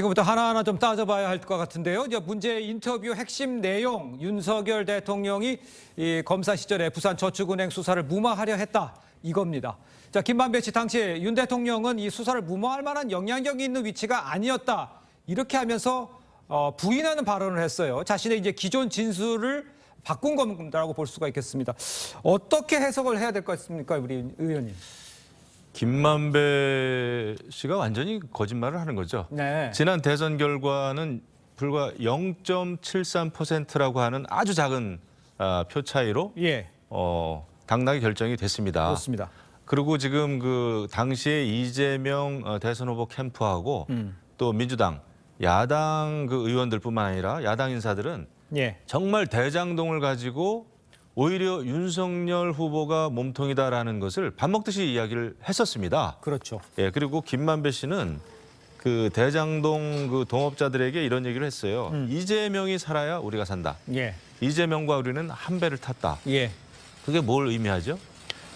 지금부터 하나하나 좀 따져봐야 할 것 같은데요. 이제 문제 인터뷰 핵심 내용, 윤석열 대통령이 이 검사 시절에 부산저축은행 수사를 무마하려 했다, 이겁니다. 자, 김만배 씨, 당시에 윤 대통령은 이 수사를 무마할 만한 영향력이 있는 위치가 아니었다, 이렇게 하면서 부인하는 발언을 했어요. 자신의 이제 기존 진술을 바꾼 겁니다라고 볼 수가 있겠습니다. 어떻게 해석을 해야 될 것 같습니까, 우리 의원님? 김만배 씨가 완전히 거짓말을 하는 거죠. 네. 지난 대선 결과는 불과 0.73%라고 하는 아주 작은 표 차이로 예. 당락이 결정이 됐습니다. 그렇습니다. 그리고 지금 그 당시에 이재명 대선 후보 캠프하고 또 민주당, 야당 그 의원들뿐만 아니라 야당 인사들은 예. 정말 대장동을 가지고 오히려 윤석열 후보가 몸통이다라는 것을 밥 먹듯이 이야기를 했었습니다. 그렇죠. 예, 그리고 김만배 씨는 그 대장동 그 동업자들에게 이런 얘기를 했어요. 이재명이 살아야 우리가 산다. 예. 이재명과 우리는 한 배를 탔다. 예. 그게 뭘 의미하죠?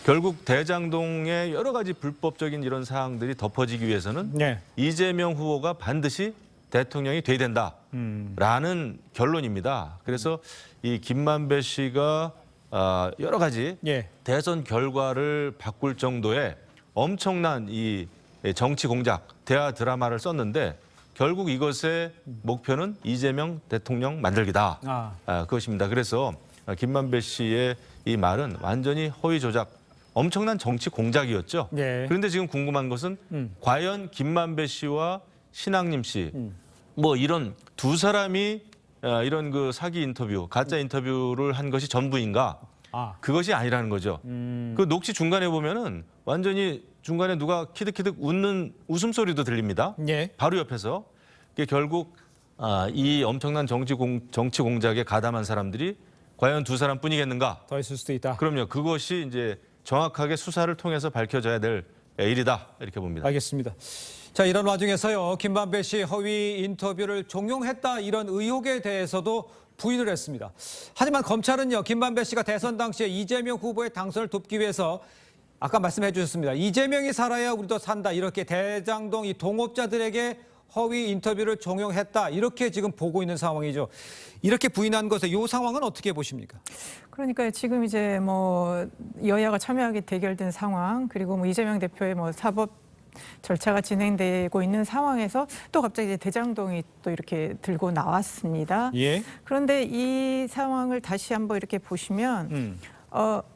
결국 대장동의 여러 가지 불법적인 이런 사항들이 덮어지기 위해서는 네. 이재명 후보가 반드시 대통령이 돼야 된다라는 결론입니다. 그래서 이 김만배 씨가 여러 가지 예. 대선 결과를 바꿀 정도의 엄청난 이 정치 공작, 대화 드라마를 썼는데 결국 이것의 목표는 이재명 대통령 만들기다. 그것입니다. 그래서 김만배 씨의 이 말은 완전히 허위 조작, 엄청난 정치 공작이었죠. 예. 그런데 지금 궁금한 것은 과연 김만배 씨와 신학님 씨, 뭐 이런 두 사람이 이런 그 사기 인터뷰, 가짜 인터뷰를 한 것이 전부인가? 그것이 아니라는 거죠. 그 녹취 중간에 보면은 완전히 중간에 누가 키득키득 웃는 웃음소리도 들립니다. 예. 바로 옆에서. 이게 결국 이 엄청난 정치 공작에 가담한 사람들이 과연 두 사람뿐이겠는가? 더 있을 수도 있다. 그럼요. 그것이 이제 정확하게 수사를 통해서 밝혀져야 될 일이다, 이렇게 봅니다. 알겠습니다. 자, 이런 와중에서요, 김만배 씨 허위 인터뷰를 종용했다, 이런 의혹에 대해서도 부인을 했습니다. 하지만 검찰은요, 김만배 씨가 대선 당시에 이재명 후보의 당선을 돕기 위해서 아까 말씀해 주셨습니다. 이재명이 살아야 우리도 산다, 이렇게 대장동 이 동업자들에게 허위 인터뷰를 종용했다, 이렇게 지금 보고 있는 상황이죠. 이렇게 부인한 것에 이 상황은 어떻게 보십니까? 그러니까 지금 이제 뭐 여야가 첨예하게 대결된 상황, 그리고 뭐 이재명 대표의 뭐 사법 절차가 진행되고 있는 상황에서 또 갑자기 이제 대장동이 또 이렇게 들고 나왔습니다. 예. 그런데 이 상황을 다시 한번 이렇게 보시면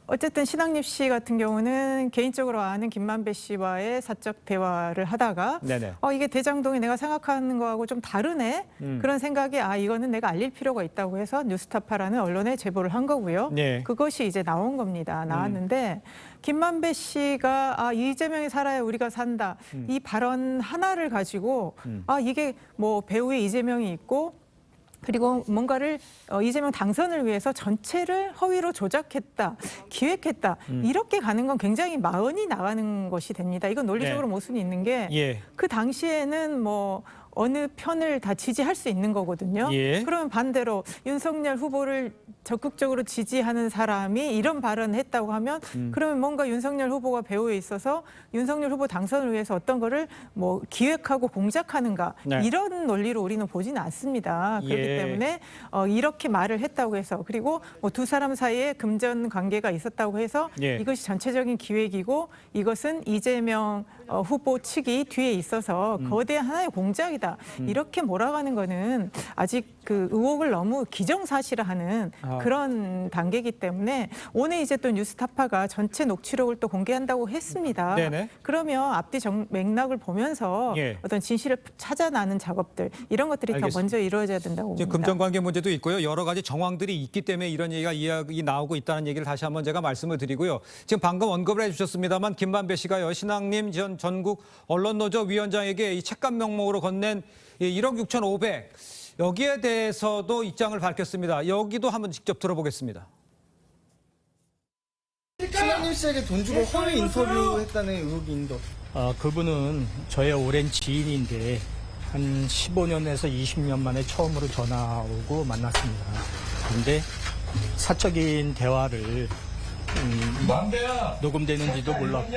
어쨌든 신학립 씨 같은 경우는 개인적으로 아는 김만배 씨와의 사적 대화를 하다가 네네. 이게 대장동이 내가 생각하는 거하고 좀 다르네, 그런 생각에 이거는 내가 알릴 필요가 있다고 해서 뉴스타파라는 언론에 제보를 한 거고요. 네. 그것이 이제 나온 겁니다. 나왔는데 김만배 씨가 이재명이 살아야 우리가 산다, 이 발언 하나를 가지고 이게 뭐 배우의 이재명이 있고 그리고 뭔가를 이재명 당선을 위해서 전체를 허위로 조작했다, 기획했다, 이렇게 가는 건 굉장히 마흔이 나가는 것이 됩니다. 이건 논리적으로 네. 모순이 있는 게 그 예. 당시에는 뭐 어느 편을 다 지지할 수 있는 거거든요. 예. 그러면 반대로 윤석열 후보를 적극적으로 지지하는 사람이 이런 발언을 했다고 하면 그러면 뭔가 윤석열 후보가 배후에 있어서 윤석열 후보 당선을 위해서 어떤 거를 뭐 기획하고 공작하는가, 네. 이런 논리로 우리는 보지는 않습니다. 그렇기 예. 때문에 이렇게 말을 했다고 해서, 그리고 뭐 두 사람 사이에 금전 관계가 있었다고 해서 예. 이것이 전체적인 기획이고 이것은 이재명 후보 측이 뒤에 있어서 거대한 하나의 공작이다, 이렇게 몰아가는 거는 아직 그 의혹을 너무 기정사실화하는 그런 단계이기 때문에 오늘 이제 또 뉴스타파가 전체 녹취록을 또 공개한다고 했습니다. 네네. 그러면 앞뒤 맥락을 보면서 예. 어떤 진실을 찾아나는 작업들, 이런 것들이 알겠습니다. 더 먼저 이루어져야 된다고 이제 봅니다. 금전관계 문제도 있고요. 여러 가지 정황들이 있기 때문에 이런 얘기가 이야기 나오고 있다는 얘기를 다시 한번 제가 말씀을 드리고요. 지금 방금 언급을 해주셨습니다만 김만배 씨가요, 신학님 전 전국 언론노조 위원장에게 이 책감 명목으로 건넨 1억 6,500, 여기에 대해서도 입장을 밝혔습니다. 여기도 한번 직접 들어보겠습니다. 신학님 씨에게 돈 주고 허위 인터뷰했다는 의혹이 있는데. 그분은 저의 오랜 지인인데 한 15년에서 20년 만에 처음으로 전화 오고 만났습니다. 그런데 사적인 대화를 녹음되는지도 몰랐고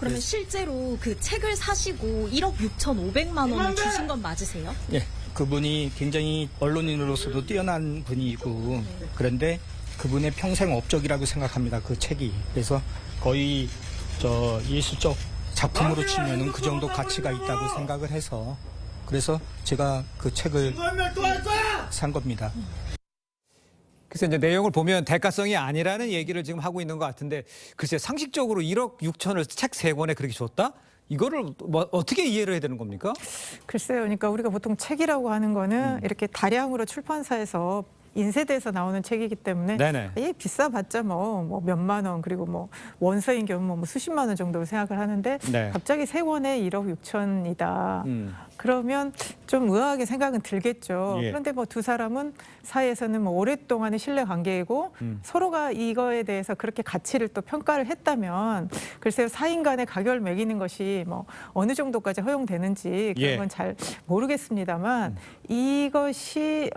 그러면 실제로 그 책을 사시고 1억 6,500만 원을 주신 건 맞으세요? 예, 그분이 굉장히 언론인으로서도 뛰어난 분이고 그런데 그분의 평생 업적이라고 생각합니다. 그 책이. 그래서 거의 저 예술적 작품으로 치면은 그 정도 가치가 있다고 생각을 해서 그래서 제가 그 책을 산 겁니다. 글쎄 이제 내용을 보면 대가성이 아니라는 얘기를 지금 하고 있는 것 같은데 글쎄 상식적으로 1억 6천을 책 3권에 그렇게 줬다? 이거를 뭐 어떻게 이해를 해야 되는 겁니까? 글쎄요. 그러니까 우리가 보통 책이라고 하는 거는 이렇게 다량으로 출판사에서 인쇄돼서 나오는 책이기 때문에 네네. 비싸봤자 뭐 몇만 원 그리고 뭐 원서인 경우 뭐 수십만 원 정도로 생각을 하는데 네. 갑자기 3권에 1억 6천이다. 그러면 좀 의아하게 생각은 들겠죠. 예. 그런데 뭐 두 사람은 사이에서는 뭐 오랫동안의 신뢰 관계이고 서로가 이거에 대해서 그렇게 가치를 또 평가를 했다면 글쎄요 사인 간의 가격을 매기는 것이 뭐 어느 정도까지 허용되는지 그런 예. 건 잘 모르겠습니다만 이것이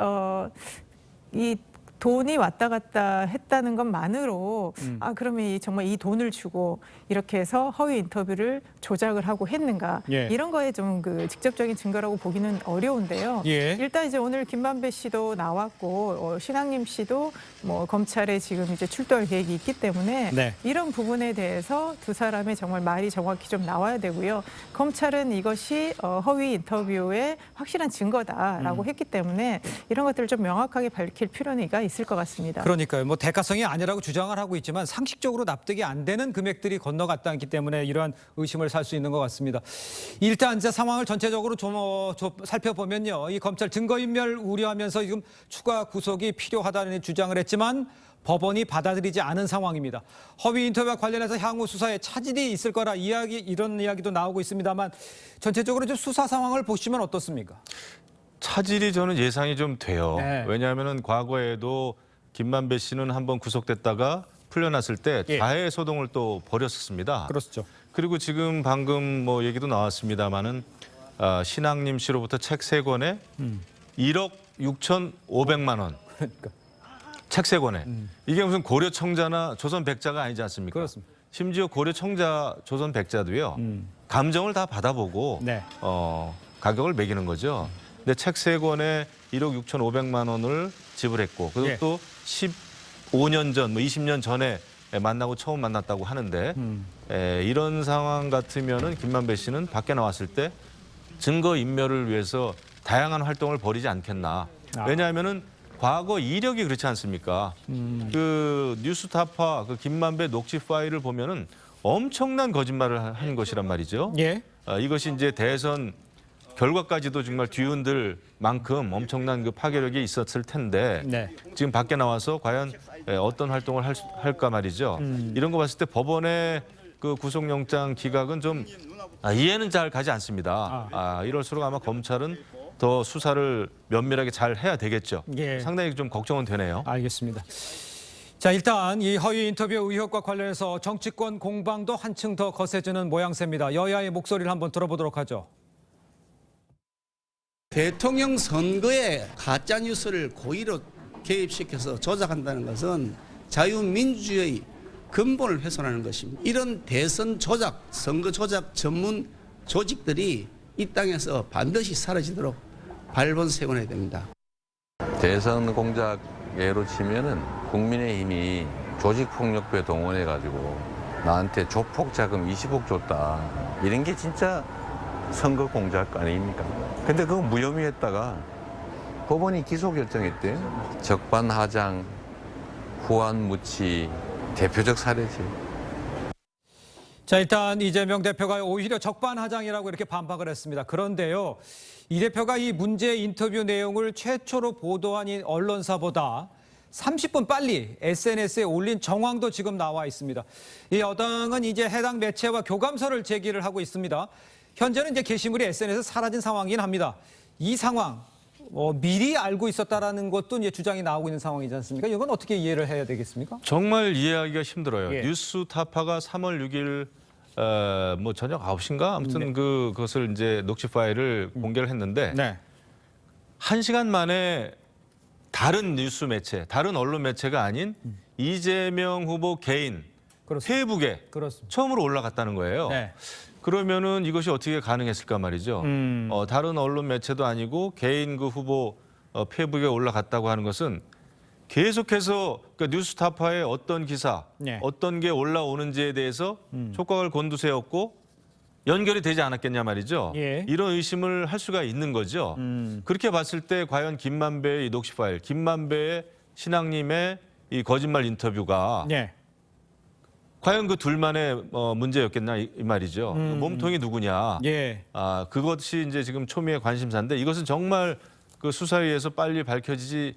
이 돈이 왔다 갔다 했다는 것만으로 그러면 정말 이 돈을 주고 이렇게 해서 허위 인터뷰를 조작을 하고 했는가 예. 이런 거에 좀 그 직접적인 증거라고 보기는 어려운데요. 예. 일단 이제 오늘 김만배 씨도 나왔고 신학님 씨도 뭐 검찰에 지금 이제 출두할 계획이 있기 때문에 네. 이런 부분에 대해서 두 사람의 정말 말이 정확히 좀 나와야 되고요. 검찰은 이것이 허위 인터뷰의 확실한 증거다라고 했기 때문에 이런 것들을 좀 명확하게 밝힐 필요는 있을 것 같습니다. 그러니까요. 뭐 대가성이 아니라고 주장을 하고 있지만 상식적으로 납득이 안 되는 금액들이 건너갔다기 때문에 이러한 의심을 살 수 있는 것 같습니다. 일단 이제 상황을 전체적으로 좀 살펴보면요. 이 검찰 증거인멸 우려하면서 지금 추가 구속이 필요하다는 주장을 했지만 법원이 받아들이지 않은 상황입니다. 허위 인터뷰와 관련해서 향후 수사에 차질이 있을 거라 이런 이야기도 나오고 있습니다만 전체적으로 좀 수사 상황을 보시면 어떻습니까? 차질이 저는 예상이 좀 돼요. 네. 왜냐하면 과거에도 김만배 씨는 한번 구속됐다가 풀려났을 때 예. 자해 소동을 또 벌였었습니다. 그렇죠. 그리고 지금 방금 뭐 얘기도 나왔습니다마는 신학님 씨로부터 책 3권에 1억 6,500만 원. 그러니까. 책 3권에. 이게 무슨 고려 청자나 조선 백자가 아니지 않습니까? 그렇습니다. 심지어 고려 청자, 조선 백자도요. 감정을 다 받아보고 네. 가격을 매기는 거죠. 근데 책 3권에 1억 6,500만 원을 지불했고 그것도 15년 전, 뭐 20년 전에 처음 만났다고 하는데 이런 상황 같으면은 김만배 씨는 밖에 나왔을 때 증거 인멸을 위해서 다양한 활동을 벌이지 않겠나. 왜냐하면은 과거 이력이 그렇지 않습니까? 그 뉴스타파 그 김만배 녹취 파일을 보면은 엄청난 거짓말을 한 것이란 말이죠. 예. 이것이 이제 대선 결과까지도 정말 뒤흔들 만큼 엄청난 그 파괴력이 있었을 텐데 네. 지금 밖에 나와서 과연 어떤 활동을 할까 말이죠. 이런 거 봤을 때 법원의 그 구속영장 기각은 좀 이해는 잘 가지 않습니다. 이럴수록 아마 검찰은 더 수사를 면밀하게 잘 해야 되겠죠. 예. 상당히 좀 걱정은 되네요. 알겠습니다. 자, 일단 이 허위 인터뷰 의혹과 관련해서 정치권 공방도 한층 더 거세지는 모양새입니다. 여야의 목소리를 한번 들어보도록 하죠. 대통령 선거에 가짜 뉴스를 고의로 개입시켜서 조작한다는 것은 자유민주주의 근본을 훼손하는 것입니다. 이런 대선 조작, 선거 조작 전문 조직들이 이 땅에서 반드시 사라지도록 발본 세워야 됩니다. 대선 공작 예로 치면은 국민의힘이 조직폭력배 동원해가지고 나한테 조폭 자금 20억 줬다. 이런 게 진짜 선거 공작 아닙니까? 근데 그거 무혐의했다가 법원이 기소 결정했대. 적반하장, 후안무치 대표적 사례지. 자, 일단 이재명 대표가 오히려 적반하장이라고 이렇게 반박을 했습니다. 그런데요, 이 대표가 이 문제 인터뷰 내용을 최초로 보도한 이 언론사보다 30분 빨리 SNS에 올린 정황도 지금 나와 있습니다. 이 여당은 이제 해당 매체와 교감서를 제기를 하고 있습니다. 현재는 이제 게시물이 SNS에서 사라진 상황이긴 합니다. 이 상황, 미리 알고 있었다라는 것도 이제 주장이 나오고 있는 상황이지 않습니까? 이건 어떻게 이해를 해야 되겠습니까? 정말 이해하기가 힘들어요. 예. 뉴스타파가 3월 6일 뭐 저녁 9시인가 아무튼 그것을 이제 녹취 파일을 공개를 했는데 네. 1시간 만에 다른 뉴스 매체, 다른 언론 매체가 아닌 이재명 후보 개인 그렇습니다. 페이북에 그렇습니다. 처음으로 올라갔다는 거예요. 네. 그러면은 이것이 어떻게 가능했을까 말이죠. 다른 언론 매체도 아니고 개인 그 후보 페이북에 올라갔다고 하는 것은 계속해서 그러니까 뉴스타파의 어떤 기사, 네. 어떤 게 올라오는지에 대해서 촉각을 곤두세웠고 연결이 되지 않았겠냐 말이죠. 예. 이런 의심을 할 수가 있는 거죠. 그렇게 봤을 때 과연 김만배의 이 녹취 파일, 김만배의 신앙님의 이 거짓말 인터뷰가 네. 과연 그 둘만의 문제였겠나 이 말이죠. 몸통이 누구냐. 예. 그것이 이제 지금 초미의 관심사인데 이것은 정말 그 수사위에서 빨리 밝혀지지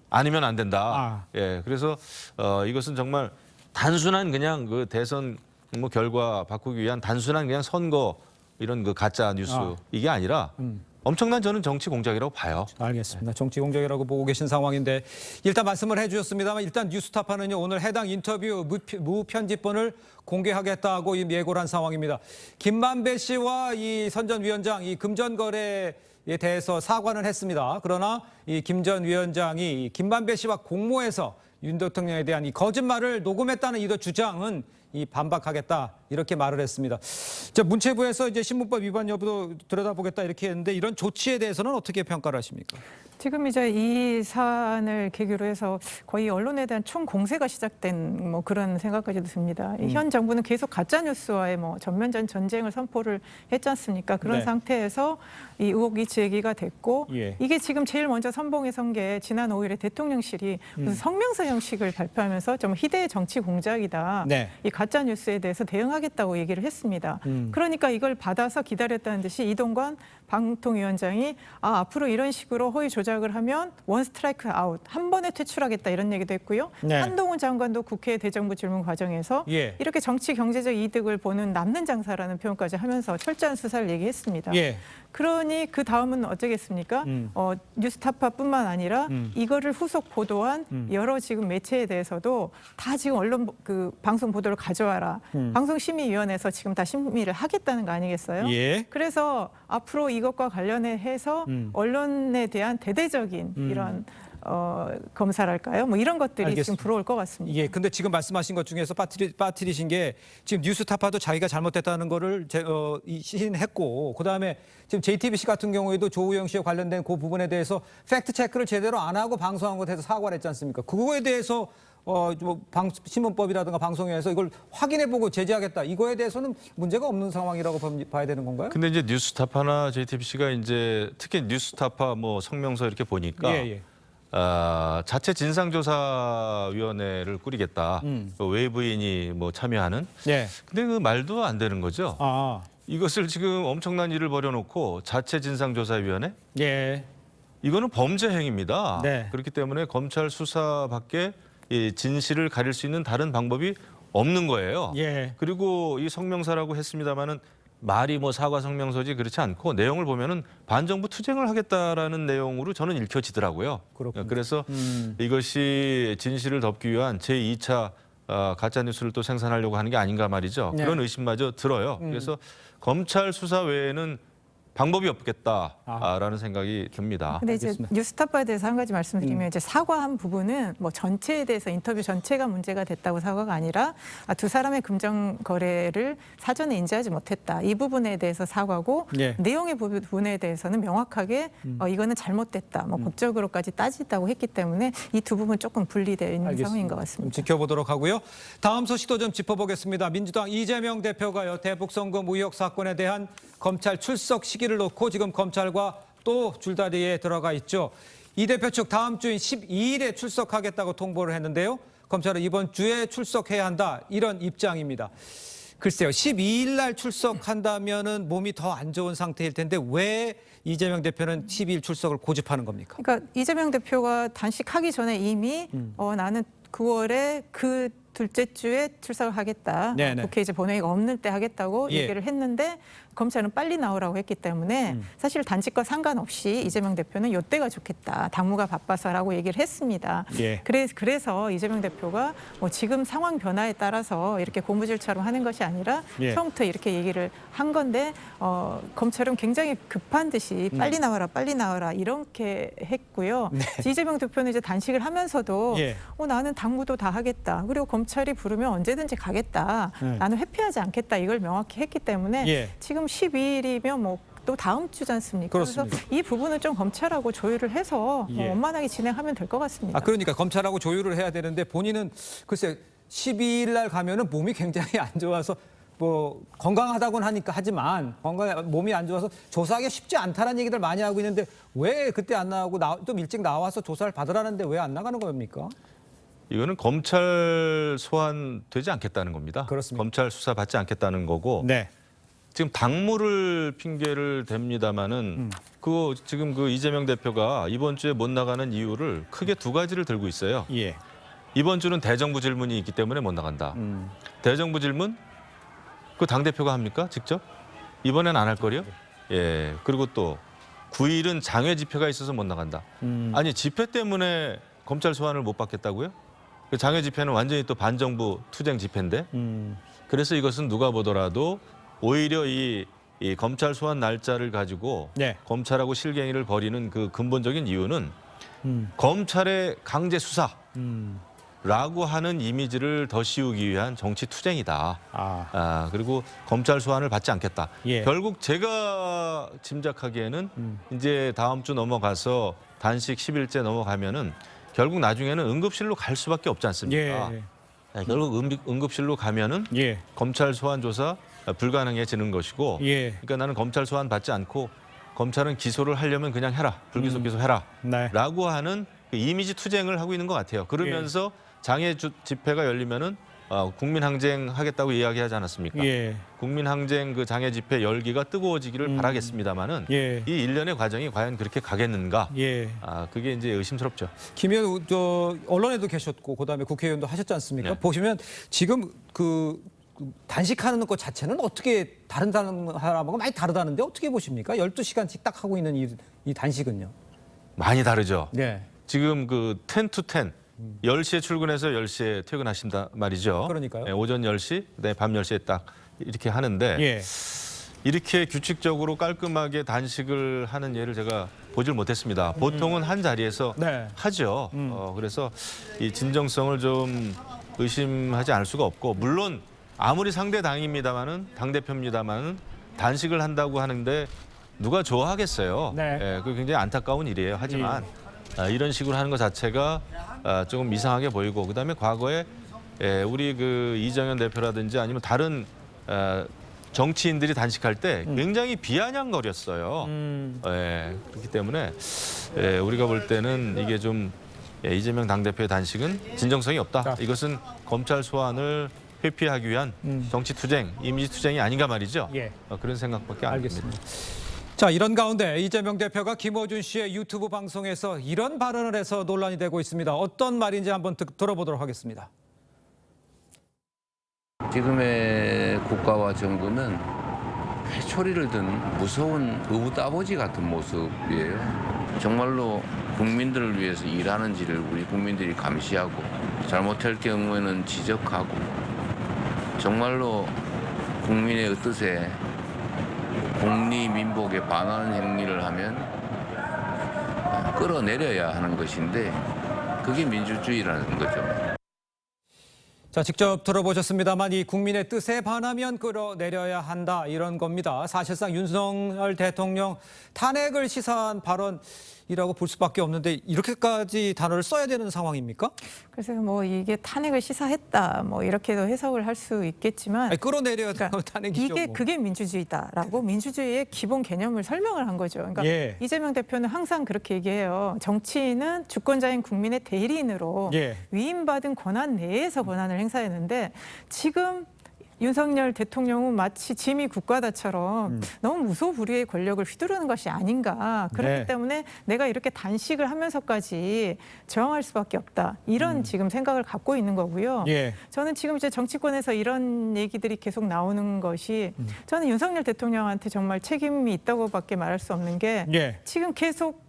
않으면 안 된다. 예, 그래서 이것은 정말 단순한 그냥 그 대선 뭐 결과 바꾸기 위한 단순한 그냥 선거 이런 그 가짜 뉴스 이게 아니라 엄청난 저는 정치 공작이라고 봐요. 알겠습니다. 정치 공작이라고 보고 계신 상황인데 일단 말씀을 해주셨습니다만 일단 뉴스타파는요 오늘 해당 인터뷰 무편집본을 공개하겠다고 예고를 한 상황입니다. 김만배 씨와 이 선 전 위원장 이 금전 거래에 대해서 사과는 했습니다. 그러나 이 김 전 위원장이 김만배 씨와 공모해서 윤 대통령에 대한 이 거짓말을 녹음했다는 이도 주장은 이 반박하겠다 이렇게 말을 했습니다. 자, 문체부에서 이제 신문법 위반 여부도 들여다보겠다 이렇게 했는데 이런 조치에 대해서는 어떻게 평가를 하십니까? 지금 이제 이 사안을 계기로 해서 거의 언론에 대한 총 공세가 시작된 뭐 그런 생각까지도 듭니다. 현 정부는 계속 가짜 뉴스와의 뭐 전면전 전쟁을 선포를 했지 않습니까? 그런 네. 상태에서 이 의혹이 제기가 됐고 예. 이게 지금 제일 먼저 선봉에 선 게 지난 5일에 대통령실이 무슨 성명서 형식을 발표하면서 좀 희대의 정치 공작이다. 네. 이 가짜 뉴스에 대해서 대응하겠다고 얘기를 했습니다. 그러니까 이걸 받아서 기다렸다는 듯이 이동관 방통위원장이 앞으로 이런 식으로 허위 조작을 하면 원 스트라이크 아웃, 한 번에 퇴출하겠다 이런 얘기도 했고요. 네. 한동훈 장관도 국회 대정부 질문 과정에서 예. 이렇게 정치 경제적 이득을 보는 남는 장사라는 표현까지 하면서 철저한 수사를 얘기했습니다. 예. 그러니 그 다음은 어쩌겠습니까? 뉴스타파뿐만 아니라 이거를 후속 보도한 여러 지금 매체에 대해서도 다 지금 언론 그 방송 보도를 가져와라. 방송심의위원회에서 지금 다 심의를 하겠다는 거 아니겠어요? 예. 그래서 앞으로 이것과 관련해서 언론에 대한 대대적인 이런 검사랄까요? 뭐 이런 것들이 알겠습니다. 지금 불어올 것 같습니다. 예, 근데 지금 말씀하신 것 중에서 빠뜨리신 게 지금 뉴스타파도 자기가 잘못했다는 거를 시인했고 그다음에 지금 JTBC 같은 경우에도 조우영 씨와 관련된 그 부분에 대해서 팩트 체크를 제대로 안 하고 방송한 것에 대해서 사과를 했지 않습니까? 그거에 대해서 신문법이라든가 방송에서 이걸 확인해보고 제재하겠다. 이거에 대해서는 문제가 없는 상황이라고 봐야 되는 건가요? 근데 이제 뉴스타파나 JTBC가 이제 특히 뉴스타파 뭐 성명서 이렇게 보니까 예. 자체 진상조사위원회를 꾸리겠다. 그 외부인이 뭐 참여하는. 네. 근데 그 말도 안 되는 거죠. 이것을 지금 엄청난 일을 벌여놓고 자체 진상조사위원회? 예. 이거는 범죄 행위입니다. 네. 그렇기 때문에 검찰 수사밖에 이 진실을 가릴 수 있는 다른 방법이 없는 거예요. 예. 그리고 이 성명서라고 했습니다마는 말이 뭐 사과 성명서지 그렇지 않고 내용을 보면은 반정부 투쟁을 하겠다라는 내용으로 저는 읽혀지더라고요. 그렇군요. 그래서 이것이 진실을 덮기 위한 제2차 가짜 뉴스를 또 생산하려고 하는 게 아닌가 말이죠. 네. 그런 의심마저 들어요. 그래서 검찰 수사 외에는 방법이 없겠다라는 생각이 듭니다. 근데 이제 알겠습니다. 뉴스타파에 대해서 한 가지 말씀드리면 이제 사과한 부분은 뭐 전체에 대해서 인터뷰 전체가 문제가 됐다고 사과가 아니라 두 사람의 금전 거래를 사전에 인지하지 못했다. 이 부분에 대해서 사과고 예. 내용의 부분에 대해서는 명확하게 이거는 잘못됐다. 뭐 법적으로까지 따지다고 했기 때문에 이 두 부분 조금 분리되어 있는 알겠습니다. 상황인 것 좀 같습니다. 지켜보도록 하고요. 다음 소식도 좀 짚어보겠습니다. 민주당 이재명 대표가요. 대북선거 의혹 사건에 대한 검찰 출석 시기를 놓고 지금 검찰과 또 줄다리에 들어가 있죠. 이 대표 측 다음 주인 12일에 출석하겠다고 통보를 했는데요. 검찰은 이번 주에 출석해야 한다. 이런 입장입니다. 글쎄요. 12일 날 출석한다면은 몸이 더 안 좋은 상태일 텐데 왜 이재명 대표는 12일 출석을 고집하는 겁니까? 그러니까 이재명 대표가 단식하기 전에 이미 나는 9월에 그 둘째 주에 출석을 하겠다. 네네. 국회 이제 본회의가 없는 때 하겠다고 예. 얘기를 했는데 검찰은 빨리 나오라고 했기 때문에 사실 단식과 상관없이 이재명 대표는 이때가 좋겠다. 당무가 바빠서라고 얘기를 했습니다. 예. 그래서 이재명 대표가 뭐 지금 상황 변화에 따라서 이렇게 고무줄처럼 하는 것이 아니라 예. 처음부터 이렇게 얘기를 한 건데 검찰은 굉장히 급한 듯이 빨리 나와라 이렇게 했고요. 이재명 대표는 이제 단식을 하면서도 예. 나는 당무도 다 하겠다. 그리고 검찰이 부르면 언제든지 가겠다. 나는 회피하지 않겠다. 이걸 명확히 했기 때문에 예. 지금 12일이면 뭐 또 다음 주지 않습니까? 그렇습니다. 그래서 이 부분은 좀 검찰하고 조율을 해서 예. 원만하게 진행하면 될 것 같습니다. 그러니까 검찰하고 조율을 해야 되는데 본인은 글쎄 12일 날 가면은 몸이 굉장히 안 좋아서 뭐 건강하다고는 하지만 몸이 안 좋아서 조사하기 쉽지 않다는 얘기들 많이 하고 있는데 왜 그때 안 나오고 좀 일찍 나와서 조사를 받으라는데 왜 안 나가는 겁니까? 이거는 검찰 소환되지 않겠다는 겁니다. 그렇습니다. 검찰 수사 받지 않겠다는 거고 네. 지금 당무를 핑계를 댑니다마는 그거 지금 그 이재명 대표가 이번 주에 못 나가는 이유를 크게 두 가지를 들고 있어요. 예. 이번 주는 대정부 질문이 있기 때문에 못 나간다. 대정부 질문 그 당 대표가 합니까? 직접? 이번엔 안 할 거요? 예. 그리고 또 9일은 장외 집회가 있어서 못 나간다. 아니 집회 때문에 검찰 소환을 못 받겠다고요? 그 장외 집회는 완전히 또 반정부 투쟁 집회인데. 그래서 이것은 누가 보더라도 오히려 이 검찰 소환 날짜를 가지고 네. 검찰하고 실갱이를 벌이는 그 근본적인 이유는 검찰의 강제 수사라고 하는 이미지를 더 씌우기 위한 정치 투쟁이다. 그리고 검찰 소환을 받지 않겠다. 예. 결국 제가 짐작하기에는 이제 다음 주 넘어가서 단식 10일째 넘어가면은 결국 나중에는 응급실로 갈 수밖에 없지 않습니까? 예. 결국 응급실로 가면은 예. 검찰 소환 조사 불가능해지는 것이고, 예. 그러니까 나는 검찰 소환 받지 않고 검찰은 기소를 하려면 그냥 해라, 불기소 기소해라, 네. 라고 하는 그 이미지 투쟁을 하고 있는 것 같아요. 그러면서 장애 집회가 열리면은 국민항쟁 하겠다고 이야기하지 않았습니까? 예. 국민항쟁 그 장애 집회 열기가 뜨거워지기를 바라겠습니다만은 예. 이 일련의 과정이 과연 그렇게 가겠는가? 예. 그게 이제 의심스럽죠. 김의원 언론에도 계셨고 그다음에 국회의원도 하셨지 않습니까? 네. 보시면 지금 그 단식하는 것 자체는 어떻게 다른 사람하고 많이 다르다는데 어떻게 보십니까? 12시간씩 딱 하고 있는 이 단식은요. 많이 다르죠. 네. 지금 그 10 to 10, 10시에 출근해서 10시에 퇴근하신다 말이죠. 그러니까요. 네, 오전 10시, 그다음에 밤 10시에 딱 이렇게 하는데 예. 이렇게 규칙적으로 깔끔하게 단식을 하는 예를 제가 보질 못했습니다. 보통은 한 자리에서 네. 하죠. 그래서 이 진정성을 좀 의심하지 않을 수가 없고, 물론 아무리 상대 당입니다마는 당대표입니다마는 단식을 한다고 하는데 누가 좋아하겠어요. 네. 예, 그 굉장히 안타까운 일이에요. 하지만 이런 식으로 하는 것 자체가 조금 이상하게 보이고, 그다음에 과거에 우리 그 이정현 대표라든지 아니면 다른 정치인들이 단식할 때 굉장히 비아냥거렸어요. 그렇기 때문에 우리가 볼 때는 이게 좀 이재명 당대표의 단식은 진정성이 없다. 이것은 검찰 소환을 회피하기 위한 정치 투쟁, 이미지 투쟁이 아닌가 말이죠. 예. 그런 생각밖에 안 듭니다. 알겠습니다. 자, 이런 가운데 이재명 대표가 김어준 씨의 유튜브 방송에서 이런 발언을 해서 논란이 되고 있습니다. 어떤 말인지 한번 들어보도록 하겠습니다. 지금의 국가와 정부는 회초리를 든 무서운 의붓아버지 같은 모습이에요. 정말로 국민들을 위해서 일하는지를 우리 국민들이 감시하고 잘못할 경우에는 지적하고 정말로 국민의 뜻에 공리민복에 반하는 행위를 하면 끌어내려야 하는 것인데 그게 민주주의라는 거죠. 자, 직접 들어보셨습니다만 이 국민의 뜻에 반하면 끌어내려야 한다 이런 겁니다. 사실상 윤석열 대통령 탄핵을 시사한 발언이라고 볼 수밖에 없는데 이렇게까지 단어를 써야 되는 상황입니까? 그래서 뭐 이게 탄핵을 시사했다 뭐 이렇게도 해석을 할 수 있겠지만 아니, 끌어내려야 그러니까 탄핵이죠. 이게 뭐. 그게 민주주의다라고 민주주의의 기본 개념을 설명을 한 거죠. 그러니까 예. 이재명 대표는 항상 그렇게 얘기해요. 정치인은 주권자인 국민의 대리인으로 예. 위임받은 권한 내에서 권한을 행사했는데 지금 윤석열 대통령은 마치 짐이 국가다처럼 너무 무소불위의 권력을 휘두르는 것이 아닌가. 그렇기 네. 때문에 내가 이렇게 단식을 하면서까지 저항할 수밖에 없다. 이런 지금 생각을 갖고 있는 거고요. 예. 저는 지금 이제 정치권에서 이런 얘기들이 계속 나오는 것이 저는 윤석열 대통령한테 정말 책임이 있다고밖에 말할 수 없는 게 예. 지금 계속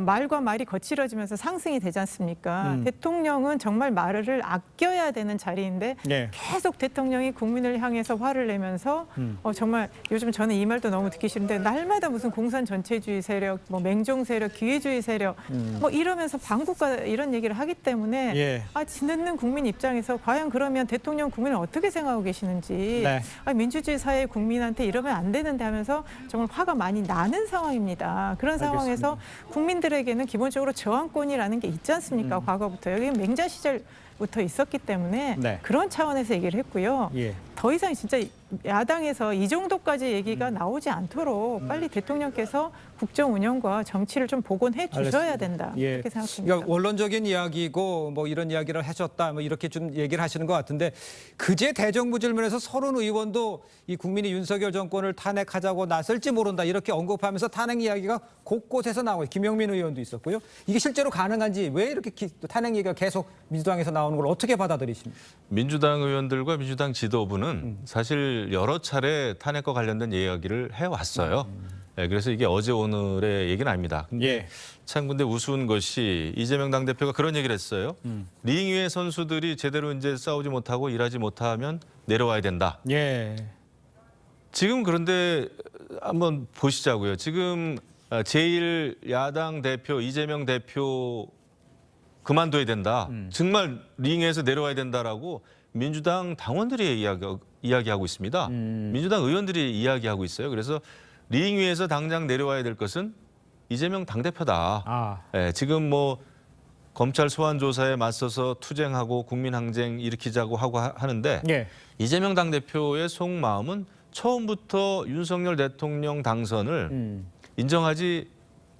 말과 말이 거칠어지면서 상승이 되지 않습니까? 대통령은 정말 말을 아껴야 되는 자리인데 예. 계속 대통령이 국민을 향해서 화를 내면서 정말 요즘 저는 이 말도 너무 듣기 싫은데 날마다 무슨 공산 전체주의 세력, 뭐 맹종 세력, 기회주의 세력 뭐 이러면서 반국가 이런 얘기를 하기 때문에 예. 듣는 국민 입장에서 과연 그러면 대통령 국민을 어떻게 생각하고 계시는지 네. 민주주의 사회 국민한테 이러면 안 되는데 하면서 정말 화가 많이 나는 상황입니다. 그런 상황에서 국민들에게는 기본적으로 저항권이라는 게 있지 않습니까? 과거부터 여기 맹자 시절부터 있었기 때문에 네. 그런 차원에서 얘기를 했고요. 예. 더 이상 진짜 야당에서 이 정도까지 얘기가 나오지 않도록 빨리 대통령께서 국정 운영과 정치를 좀 복원해 주셔야 된다. 예. 그렇게 생각합니다. 그러니까 원론적인 이야기고 뭐 이런 이야기를 하셨다 뭐 이렇게 좀 얘기를 하시는 것 같은데 그제 대정부 질문에서 서른 의원도 이 국민이 윤석열 정권을 탄핵하자고 나설지 모른다 이렇게 언급하면서 탄핵 이야기가 곳곳에서 나오고 김영민 의원도 있었고요. 이게 실제로 가능한지 왜 이렇게 탄핵 얘기가 계속 민주당에서 나오는 걸 어떻게 받아들이십니까? 민주당 의원들과 민주당 지도부는 사실 여러 차례 탄핵과 관련된 이야기를 해왔어요. 네, 그래서 이게 어제 오늘의 얘기는 아닙니다. 예. 참 근데 우스운 것이 이재명 당대표가 그런 얘기를 했어요. 링 위의 선수들이 제대로 이제 싸우지 못하고 일하지 못하면 내려와야 된다. 예. 지금 그런데 한번 보시자고요. 지금 제1야당 대표 이재명 대표 그만둬야 된다. 정말 링에서 내려와야 된다라고 민주당 당원들이 이야기하고 있습니다. 민주당 의원들이 이야기하고 있어요. 그래서 링 위에서 당장 내려와야 될 것은 이재명 당대표다. 아. 예, 지금 뭐 검찰 소환 조사에 맞서서 투쟁하고 국민항쟁 일으키자고 하고 하는데 예. 이재명 당대표의 속마음은 처음부터 윤석열 대통령 당선을 인정하지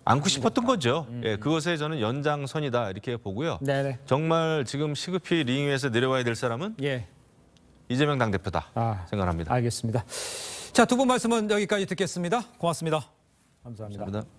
않고 싶었던 거죠. 예, 그것에 저는 연장선이다 이렇게 보고요. 네네. 정말 지금 시급히 링 위에서 내려와야 될 사람은 예. 이재명 당대표다 생각합니다. 알겠습니다. 자, 두 분 말씀은 여기까지 듣겠습니다. 고맙습니다. 감사합니다. 감사합니다.